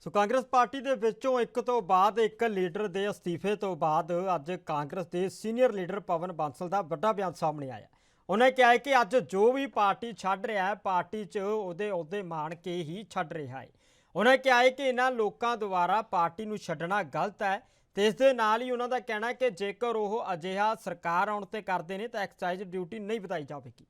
ਸੋ Congress party ਦੇ ਵਿੱਚੋਂ ਇੱਕ ਤੋਂ ਬਾਅਦ ਇੱਕ ਲੀਡਰ ਦੇ ਅਸਤੀਫੇ ਤੋਂ ਬਾਅਦ ਅੱਜ ਕਾਂਗਰਸ ਦੇ ਸੀਨੀਅਰ ਲੀਡਰ ਪਵਨ ਬਾਂਸਲ ਦਾ ਵੱਡਾ ਬਿਆਨ ਸਾਹਮਣੇ ਆਇਆ। ਉਹਨੇ ਕਿਹਾ ਹੈ ਕਿ ਅੱਜ ਜੋ ਵੀ ਪਾਰਟੀ ਛੱਡ ਰਿਹਾ ਹੈ, ਪਾਰਟੀ 'ਚ ਉਹਦੇ ਅਹੁਦੇ ਮਾਣ ਕੇ ਹੀ ਛੱਡ ਰਿਹਾ ਹੈ। ਉਹਨੇ ਕਿਹਾ ਹੈ ਕਿ ਇਹਨਾਂ ਲੋਕਾਂ ਦੁਆਰਾ ਪਾਰਟੀ ਨੂੰ ਛੱਡਣਾ ਗਲਤ ਹੈ ਤੇ ਇਸ ਦੇ ਨਾਲ ਹੀ ਉਹਨਾਂ ਦਾ ਕਹਿਣਾ ਹੈ ਕਿ ਜੇਕਰ ਉਹ ਅਜਿਹਾ ਸਰਕਾਰ ਆਉਣ ਤੇ ਕਰਦੇ ਨੇ ਤਾਂ ਐਕਸਾਈਜ਼ ਡਿਊਟੀ ਨਹੀਂ ਵਧਾਈ ਜਾਵੇਗੀ।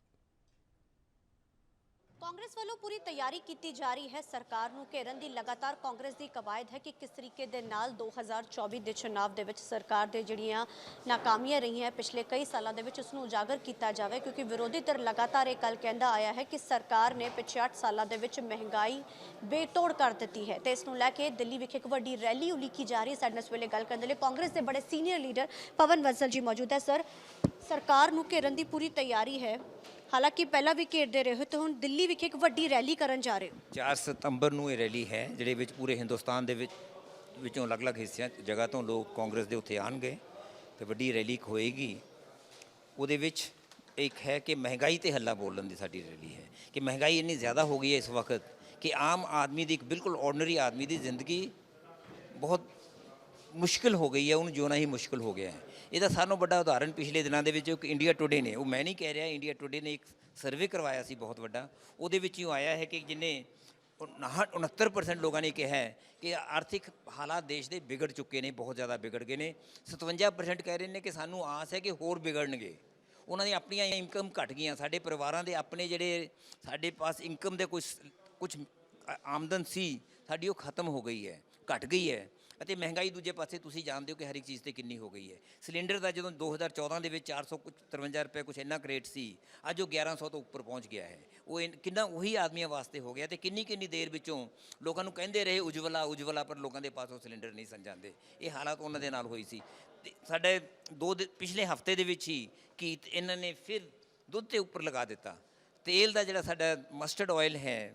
कांग्रेस वालों पूरी तैयारी की जा रही है सरकार नूं घेरन दी। लगातार कांग्रेस की कवायद है कि किस तरीके दे नाल 2024 के चुनाव दे विच सरकार दे जिहड़ियां नाकामियां रही हैं पिछले कई सालों के उसनूं उजागर किया जाए, क्योंकि विरोधी धिर लगातार एक गल कहता आया है कि सरकार ने पिछले 8 सालों के महंगाई बेतोड़ कर दी है। तो इसनूं लैके दिल्ली विखे एक वड्डी रैली उलीकी जा रही है। साडे नाल इस वेले गल करने लई कांग्रेस के बड़े सीनियर लीडर पवन बंसल जी मौजूद है। सर, सरकार नूं घेरन दी पूरी तैयारी है, हालांकि पहला भी घेरते रहे हो, तो हुण दिल्ली विखे एक वड्डी रैली करन जा रहे हो। 4 ਸਤੰਬਰ ਨੂੰ ਇਹ ਰੈਲੀ ਹੈ ਜਿਹੜੇ ਵਿੱਚ ਪੂਰੇ ਹਿੰਦੁਸਤਾਨ ਦੇ ਵਿੱਚੋਂ ਅਲੱਗ-ਅਲੱਗ ਹਿੱਸਿਆਂ ਜਗ੍ਹਾ ਤੋਂ ਲੋਕ ਕਾਂਗਰਸ ਦੇ ਉੱਥੇ ਆਣਗੇ ਤੇ ਵੱਡੀ ਰੈਲੀ ਹੋਏਗੀ। ਉਹਦੇ ਵਿੱਚ ਇੱਕ ਹੈ ਕਿ ਮਹਿੰਗਾਈ ਤੇ ਹੱਲਾ ਬੋਲਣ ਦੀ ਸਾਡੀ ਰੈਲੀ ਹੈ ਕਿ ਮਹਿੰਗਾਈ ਇੰਨੀ ਜ਼ਿਆਦਾ ਹੋ ਗਈ ਹੈ ਇਸ ਵਕਤ ਕਿ ਆਮ ਆਦਮੀ ਦੀ, ਇੱਕ ਬਿਲਕੁਲ ਆਰਡੀਨਰੀ ਆਦਮੀ ਦੀ ਜ਼ਿੰਦਗੀ ਬਹੁਤ ਮੁਸ਼ਕਿਲ ਹੋ ਗਈ ਹੈ, ਉਹਨੂੰ ਜਿਉਣਾ ਹੀ ਮੁਸ਼ਕਿਲ ਹੋ ਗਿਆ ਹੈ। ਇਹਦਾ ਸਾਨੂੰ ਵੱਡਾ ਉਦਾਹਰਨ ਪਿਛਲੇ ਦਿਨਾਂ ਦੇ ਵਿੱਚ ਇੱਕ ਇੰਡੀਆ ਟੁਡੇ ਨੇ, ਉਹ ਮੈਂ ਨਹੀਂ ਕਹਿ ਰਿਹਾ, ਇੰਡੀਆ ਟੁਡੇ ਨੇ ਇੱਕ ਸਰਵੇ ਕਰਵਾਇਆ ਸੀ ਬਹੁਤ ਵੱਡਾ, ਉਹਦੇ ਵਿੱਚ ਹੀ ਆਇਆ ਹੈ ਕਿ ਜਿੰਨੇ 69% ਲੋਕਾਂ ਨੇ ਕਿਹਾ ਹੈ ਕਿ ਆਰਥਿਕ ਹਾਲਾਤ ਦੇਸ਼ ਦੇ ਵਿਗੜ ਚੁੱਕੇ ਨੇ, ਬਹੁਤ ਜ਼ਿਆਦਾ ਵਿਗੜ ਗਏ ਨੇ। 57% ਕਹਿ ਰਹੇ ਨੇ ਕਿ ਸਾਨੂੰ ਆਸ ਹੈ ਕਿ ਹੋਰ ਵਿਗੜਨਗੇ। ਉਹਨਾਂ ਦੀਆਂ ਆਪਣੀਆਂ ਇਨਕਮ ਘਟ ਗਈਆਂ, ਸਾਡੇ ਪਰਿਵਾਰਾਂ ਦੇ ਆਪਣੇ ਜਿਹੜੇ ਸਾਡੇ ਪਾਸ ਇਨਕਮ ਦੇ ਕੁਝ ਆਮਦਨ ਸੀ ਸਾਡੀ ਉਹ ਖਤਮ ਹੋ ਗਈ ਹੈ, ਘਟ ਗਈ ਹੈ। ਅਤੇ ਮਹਿੰਗਾਈ ਦੂਜੇ ਪਾਸੇ ਤੁਸੀਂ ਜਾਣਦੇ ਹੋ ਕਿ ਹਰ ਇੱਕ ਚੀਜ਼ 'ਤੇ ਕਿੰਨੀ ਹੋ ਗਈ ਹੈ। ਸਿਲੰਡਰ ਦਾ ਜਦੋਂ 2014 ਦੇ ਵਿੱਚ 453 ਰੁਪਏ ਕੁਛ ਇੰਨਾ ਰੇਟ ਸੀ, ਅੱਜ ਉਹ 1100 ਤੋਂ ਉੱਪਰ ਪਹੁੰਚ ਗਿਆ ਹੈ। ਉਹ ਕਿੰਨਾ ਉਹੀ ਆਦਮੀਆਂ ਵਾਸਤੇ ਹੋ ਗਿਆ। ਅਤੇ ਕਿੰਨੀ ਦੇਰ ਵਿੱਚੋਂ ਲੋਕਾਂ ਨੂੰ ਕਹਿੰਦੇ ਰਹੇ ਉਜਵਲਾ, ਪਰ ਲੋਕਾਂ ਦੇ ਪਾਸ ਉਹ ਸਿਲੰਡਰ ਨਹੀਂ ਸਨ ਜਾਂਦੇ। ਇਹ ਹਾਲਾਤ ਉਹਨਾਂ ਦੇ ਨਾਲ ਹੋਈ ਸੀ। ਅਤੇ ਸਾਡੇ ਪਿਛਲੇ ਹਫ਼ਤੇ ਦੇ ਵਿੱਚ ਹੀ ਕਿ ਇਹਨਾਂ ਨੇ ਫਿਰ ਦੁੱਧ ਦੇ ਉੱਪਰ ਲਗਾ ਦਿੱਤਾ। ਤੇਲ ਦਾ ਜਿਹੜਾ ਸਾਡਾ ਮਸਟਰਡ ਆਇਲ ਹੈ,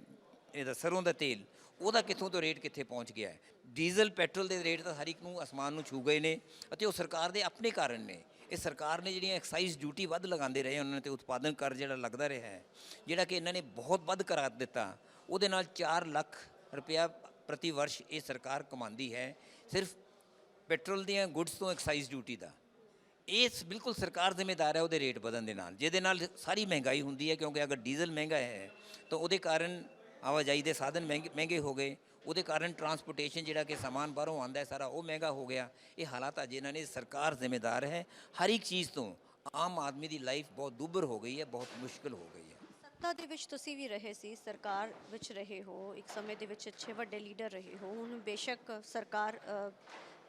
ਇਹਦਾ ਸਰੋਂ ਦਾ ਤੇਲ, ਉਹਦਾ ਕਿੱਥੋਂ ਤੋਂ ਰੇਟ ਕਿੱਥੇ ਪਹੁੰਚ ਗਿਆ ਹੈ। ਡੀਜ਼ਲ ਪੈਟਰੋਲ ਦੇ ਰੇਟ ਤਾਂ ਹਰ ਇੱਕ ਨੂੰ ਅਸਮਾਨ ਨੂੰ ਛੂ ਗਏ ਨੇ ਅਤੇ ਉਹ ਸਰਕਾਰ ਦੇ ਆਪਣੇ ਕਾਰਨ ਨੇ। ਇਹ ਸਰਕਾਰ ਨੇ ਜਿਹੜੀਆਂ ਐਕਸਾਈਜ਼ ਡਿਊਟੀ ਵੱਧ ਲਗਾਉਂਦੇ ਰਹੇ ਉਹਨਾਂ ਨੇ, ਤੇ ਉਤਪਾਦਨ ਕਰ ਜਿਹੜਾ ਲੱਗਦਾ ਰਿਹਾ ਹੈ, ਜਿਹੜਾ ਕਿ ਇਹਨਾਂ ਨੇ ਬਹੁਤ ਵੱਧ ਕਰਾ ਦਿੱਤਾ, ਉਹਦੇ ਨਾਲ 4 ਲੱਖ ਰੁਪਇਆ ਪ੍ਰਤੀ ਵਰਸ਼ ਇਹ ਸਰਕਾਰ ਕਮਾਉਂਦੀ ਹੈ ਸਿਰਫ ਪੈਟਰੋਲ ਦੀਆਂ ਗੁੱਡਸ ਤੋਂ ਐਕਸਾਈਜ਼ ਡਿਊਟੀ ਦਾ। ਇਹ ਬਿਲਕੁਲ ਸਰਕਾਰ ਜ਼ਿੰਮੇਦਾਰ ਹੈ ਉਹਦੇ ਰੇਟ ਵਧਣ ਦੇ ਨਾਲ, ਜਿਹਦੇ ਨਾਲ ਸਾਰੀ ਮਹਿੰਗਾਈ ਹੁੰਦੀ ਹੈ। ਕਿਉਂਕਿ ਅਗਰ ਡੀਜ਼ਲ ਮਹਿੰਗਾ ਹੈ ਤਾਂ ਉਹਦੇ ਕਾਰਨ ਆਵਾਜਾਈ ਦੇ ਸਾਧਨ ਮਹਿੰਗੇ ਹੋ ਗਏ, ਉਹਦੇ ਕਾਰਨ ਟਰਾਂਸਪੋਰਟੇਸ਼ਨ ਜਿਹੜਾ ਕਿ ਸਮਾਨ ਬਾਹਰੋਂ ਆਉਂਦਾ ਹੈ ਸਾਰਾ ਉਹ ਮਹਿੰਗਾ ਹੋ ਗਿਆ। ਇਹ ਹਾਲਾਤ ਅੱਜ ਇਹਨਾਂ ਨੇ, ਸਰਕਾਰ ਜ਼ਿੰਮੇਦਾਰ ਹੈ ਹਰ ਇੱਕ ਚੀਜ਼ ਤੋਂ। ਆਮ ਆਦਮੀ ਦੀ ਲਾਈਫ ਬਹੁਤ ਦੁੱਭਰ ਹੋ ਗਈ ਹੈ, ਬਹੁਤ ਮੁਸ਼ਕਿਲ ਹੋ ਗਈ ਹੈ। ਸੱਤਾ ਦੇ ਵਿੱਚ ਤੁਸੀਂ ਵੀ ਰਹੇ ਸੀ, ਸਰਕਾਰ ਵਿੱਚ ਰਹੇ ਹੋ, ਇੱਕ ਸਮੇਂ ਦੇ ਵਿੱਚ ਅੱਛੇ ਵੱਡੇ ਲੀਡਰ ਰਹੇ ਹੋ। ਹੁਣ ਬੇਸ਼ੱਕ ਸਰਕਾਰ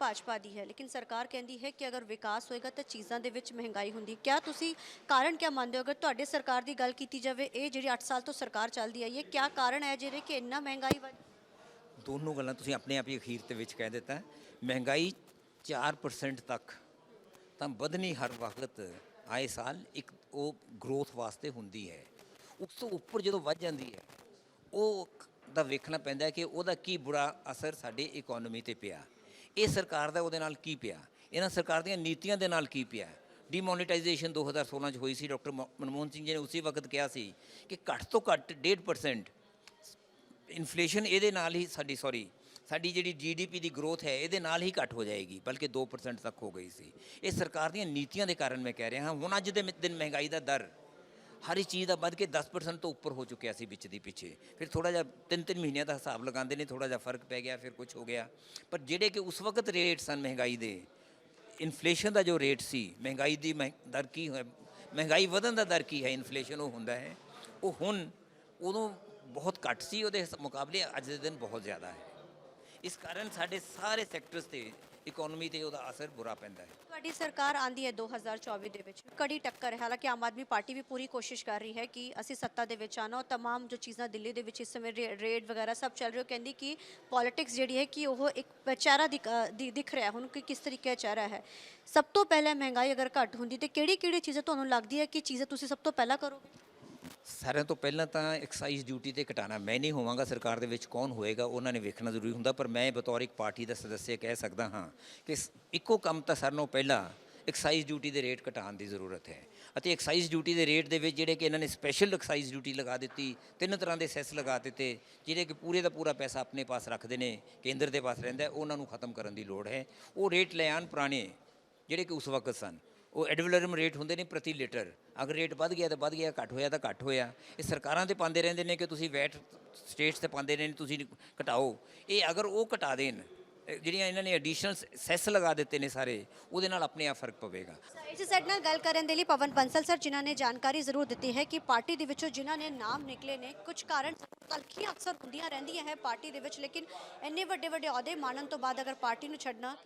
ਭਾਜਪਾ ਦੀ ਹੈ, ਲੇਕਿਨ ਸਰਕਾਰ ਕਹਿੰਦੀ ਹੈ ਕਿ ਅਗਰ ਵਿਕਾਸ ਹੋਏਗਾ ਤਾਂ ਚੀਜ਼ਾਂ ਦੇ ਵਿੱਚ ਮਹਿੰਗਾਈ ਹੁੰਦੀ। ਕਿਆ ਤੁਸੀਂ ਕਾਰਨ ਕਿਆ ਮੰਨਦੇ ਹੋ? ਅਗਰ ਤੁਹਾਡੇ ਸਰਕਾਰ ਦੀ ਗੱਲ ਕੀਤੀ ਜਾਵੇ, ਇਹ ਜਿਹੜੀ 8 ਸਾਲ ਤੋਂ ਸਰਕਾਰ ਚੱਲਦੀ ਆਈ ਹੈ, ਕਿਆ ਕਾਰਨ ਹੈ ਜਿਹੜੇ ਕਿ ਇੰਨਾ ਮਹਿੰਗਾਈ ਵੱਧ? ਦੋਨੋਂ ਗੱਲਾਂ ਤੁਸੀਂ ਆਪਣੇ ਆਪ ਹੀ ਅਖੀਰ ਦੇ ਵਿੱਚ ਕਹਿ ਦਿੱਤਾ। ਮਹਿੰਗਾਈ 4% ਤੱਕ ਤਾਂ ਵਧਣੀ ਹਰ ਵਕਤ ਆਏ ਸਾਲ ਇੱਕ ਉਹ ਗਰੋਥ ਵਾਸਤੇ ਹੁੰਦੀ ਹੈ। ਉਸ ਤੋਂ ਉੱਪਰ ਜਦੋਂ ਵੱਧ ਜਾਂਦੀ ਹੈ ਉਹ ਦਾ ਵੇਖਣਾ ਪੈਂਦਾ ਕਿ ਉਹਦਾ ਕੀ ਬੁਰਾ ਅਸਰ ਸਾਡੀ ਇਕੋਨਮੀ 'ਤੇ ਪਿਆ। ਇਹ ਸਰਕਾਰ ਦਾ ਉਹਦੇ ਨਾਲ ਕੀ ਪਿਆ, ਇਹਨਾਂ ਸਰਕਾਰ ਦੀਆਂ ਨੀਤੀਆਂ ਦੇ ਨਾਲ ਕੀ ਪਿਆ। ਡੀਮੋਨੀਟਾਈਜੇਸ਼ਨ 2016 'ਚ ਹੋਈ ਸੀ। ਡਾਕਟਰ ਮਨਮੋਹਨ ਸਿੰਘ ਜੀ ਨੇ ਉਸੇ ਵਕਤ ਕਿਹਾ ਸੀ ਕਿ ਘੱਟ ਤੋਂ ਘੱਟ 1.5% ਇਨਫਲੇਸ਼ਨ ਇਹਦੇ ਨਾਲ ਹੀ ਸਾਡੀ ਜਿਹੜੀ GDP ਦੀ ਗਰੋਥ ਹੈ ਇਹਦੇ ਨਾਲ ਹੀ ਘੱਟ ਹੋ ਜਾਏਗੀ, ਬਲਕਿ 2% ਤੱਕ ਹੋ ਗਈ ਸੀ। ਇਹ ਸਰਕਾਰ ਦੀਆਂ ਨੀਤੀਆਂ ਦੇ ਕਾਰਨ ਮੈਂ ਕਹਿ ਰਿਹਾ ਹਾਂ। ਹੁਣ ਅੱਜ ਦੇ ਦਿਨ ਮਹਿੰਗਾਈ ਦਾ ਦਰ ਹਰ ਇੱਕ ਚੀਜ਼ ਦਾ ਵੱਧ ਕੇ 10% ਤੋਂ ਉੱਪਰ ਹੋ ਚੁੱਕਿਆ ਸੀ ਵਿੱਚ ਦੀ ਪਿੱਛੇ। ਫਿਰ ਥੋੜ੍ਹਾ ਜਿਹਾ 3 ਮਹੀਨਿਆਂ ਦਾ ਹਿਸਾਬ ਲਗਾਉਂਦੇ ਨੇ, ਥੋੜ੍ਹਾ ਜਿਹਾ ਫਰਕ ਪੈ ਗਿਆ, ਫਿਰ ਕੁਝ ਹੋ ਗਿਆ। ਪਰ ਜਿਹੜੇ ਕਿ ਉਸ ਵਕਤ ਰੇਟ ਸਨ ਮਹਿੰਗਾਈ ਦੇ, ਇਨਫਲੇਸ਼ਨ ਦਾ ਜੋ ਰੇਟ ਸੀ, ਮਹਿੰਗਾਈ ਦੀ ਦਰ ਕੀ ਹੈ, ਮਹਿੰਗਾਈ ਵਧਣ ਦਾ ਦਰ ਕੀ ਹੈ, ਇਨਫਲੇਸ਼ਨ ਉਹ ਹੁੰਦਾ ਹੈ, ਉਹ ਹੁਣ ਉਦੋਂ ਬਹੁਤ ਘੱਟ ਸੀ, ਉਹਦੇ ਮੁਕਾਬਲੇ ਅੱਜ ਦੇ ਦਿਨ ਬਹੁਤ ਜ਼ਿਆਦਾ ਹੈ। ਇਸ ਕਾਰਨ ਸਾਡੇ ਸਾਰੇ ਸੈਕਟਰਸ 'ਤੇ, ਇਕੋਨਮੀ 'ਤੇ ਉਹਦਾ ਅਸਰ ਬੁਰਾ ਪੈਂਦਾ ਹੈ। ਤੁਹਾਡੀ ਸਰਕਾਰ ਆਂਦੀ ਹੈ 2024 ਦੇ ਵਿੱਚ, ਕੜੀ ਟੱਕਰ ਹੈ। ਹਾਲਾਂਕਿ ਆਮ ਆਦਮੀ ਪਾਰਟੀ ਵੀ ਪੂਰੀ ਕੋਸ਼ਿਸ਼ ਕਰ ਰਹੀ ਹੈ ਕਿ ਅਸੀਂ ਸੱਤਾ ਦੇ ਵਿੱਚ ਆਉਣਾ। ਉਹ ਤਮਾਮ ਜੋ ਚੀਜ਼ਾਂ ਦਿੱਲੀ ਦੇ ਵਿੱਚ ਇਸ ਸਮੇਂ ਰੇਡ ਵਗੈਰਾ ਸਭ ਚੱਲ ਰਹੀ, ਉਹ ਕਹਿੰਦੀ ਕਿ ਪੋਲਿਟਿਕਸ ਜਿਹੜੀ ਹੈ ਕਿ ਉਹ ਇੱਕ ਚਿਹਰਾ ਦਿਖ ਰਿਹਾ ਹੁਣ ਕਿ ਕਿਸ ਤਰੀਕੇ ਦਾ ਚਿਹਰਾ ਹੈ। ਸਭ ਤੋਂ ਪਹਿਲਾਂ ਮਹਿੰਗਾਈ ਅਗਰ ਘੱਟ ਹੁੰਦੀ ਤਾਂ ਕਿਹੜੀ ਚੀਜ਼ਾਂ ਤੁਹਾਨੂੰ ਲੱਗਦੀ ਹੈ ਕਿ ਚੀਜ਼ਾਂ ਤੁਸੀਂ ਸਭ ਤੋਂ ਪਹਿਲਾਂ ਕਰੋਗੇ? ਸਾਰਿਆਂ ਤੋਂ ਪਹਿਲਾਂ ਤਾਂ ਐਕਸਾਈਜ਼ ਡਿਊਟੀ 'ਤੇ ਘਟਾਉਣਾ। ਮੈਂ ਨਹੀਂ ਹੋਵਾਂਗਾ ਸਰਕਾਰ ਦੇ ਵਿੱਚ, ਕੌਣ ਹੋਏਗਾ ਉਹਨਾਂ ਨੇ ਵੇਖਣਾ ਜ਼ਰੂਰੀ ਹੁੰਦਾ। ਪਰ ਮੈਂ ਬਤੌਰ ਇੱਕ ਪਾਰਟੀ ਦਾ ਸਦੱਸਿਆ ਕਹਿ ਸਕਦਾ ਹਾਂ ਕਿ ਇੱਕੋ ਕੰਮ ਤਾਂ ਸਾਰਿਆਂ ਨਾਲੋਂ ਪਹਿਲਾਂ ਐਕਸਾਈਜ਼ ਡਿਊਟੀ ਦੇ ਰੇਟ ਘਟਾਉਣ ਦੀ ਜ਼ਰੂਰਤ ਹੈ। ਅਤੇ ਐਕਸਾਈਜ਼ ਡਿਊਟੀ ਦੇ ਰੇਟ ਦੇ ਵਿੱਚ ਜਿਹੜੇ ਕਿ ਇਹਨਾਂ ਨੇ ਸਪੈਸ਼ਲ ਐਕਸਾਈਜ਼ ਡਿਊਟੀ ਲਗਾ ਦਿੱਤੀ, 3 ਤਰ੍ਹਾਂ ਦੇ ਸੈਸ ਲਗਾ ਦਿੱਤੇ, ਜਿਹੜੇ ਕਿ ਪੂਰੇ ਦਾ ਪੂਰਾ ਪੈਸਾ ਆਪਣੇ ਪਾਸ ਰੱਖਦੇ ਨੇ, ਕੇਂਦਰ ਦੇ ਪਾਸ ਰਹਿੰਦਾ, ਉਹਨਾਂ ਨੂੰ ਖਤਮ ਕਰਨ ਦੀ ਲੋੜ ਹੈ। ਉਹ ਰੇਟ ਲੈ ਆਉਣ ਪੁਰਾਣੇ ਜਿਹੜੇ ਕਿ ਉਸ ਵਕਤ ਸਨ, ਉਹ ਐਡਵਲਰਮ ਰੇਟ ਹੁੰਦੇ ਨੇ ਪ੍ਰਤੀ ਲੀਟਰ। ਅਗਰ ਰੇਟ ਵੱਧ ਗਿਆ ਤਾਂ ਵੱਧ ਗਿਆ, ਘੱਟ ਹੋਇਆ ਤਾਂ ਘੱਟ ਹੋਇਆ। ਇਹ ਸਰਕਾਰਾਂ ਤੇ ਪਾਉਂਦੇ ਰਹਿੰਦੇ ਨੇ ਕਿ ਤੁਸੀਂ ਵੈਟ ਸਟੇਟਸ ਤੇ ਪਾਉਂਦੇ ਨੇ, ਤੁਸੀਂ ਘਟਾਓ। ਇਹ ਅਗਰ ਉਹ ਘਟਾ ਦੇਣ, ਜਿਹੜੀਆਂ ਇਹਨਾਂ ਨੇ ਐਡੀਸ਼ਨਲ ਸੈਸ ਲਗਾ ਦਿੱਤੇ ਨੇ ਸਾਰੇ, ਉਹਦੇ ਨਾਲ ਆਪਣੇ ਆਪ ਫਰਕ ਪਵੇਗਾ। ਇਸ ਸਾਡੇ ਨਾਲ ਗੱਲ ਕਰਨ ਦੇ ਲਈ ਪਵਨ ਬੰਸਲ ਸਰ, ਜਿਨ੍ਹਾਂ ਨੇ ਜਾਣਕਾਰੀ ਜ਼ਰੂਰ ਦਿੱਤੀ ਹੈ ਕਿ ਪਾਰਟੀ ਦੇ ਵਿੱਚੋਂ ਜਿਨ੍ਹਾਂ ਨੇ ਨਾਮ ਨਿਕਲੇ ਨੇ, ਕੁਝ ਕਾਰਨ ਤਲਖੀਆਂ ਅਕਸਰ ਹੁੰਦੀਆਂ ਰਹਿੰਦੀਆਂ ਹੈ ਪਾਰਟੀ ਦੇ ਵਿੱਚ, ਲੇਕਿਨ ਇੰਨੇ ਵੱਡੇ ਵੱਡੇ ਅਹੁਦੇ ਮਾਣਨ ਤੋਂ ਬਾਅਦ ਅਗਰ ਪਾਰਟੀ ਨੂੰ ਛੱਡਣਾ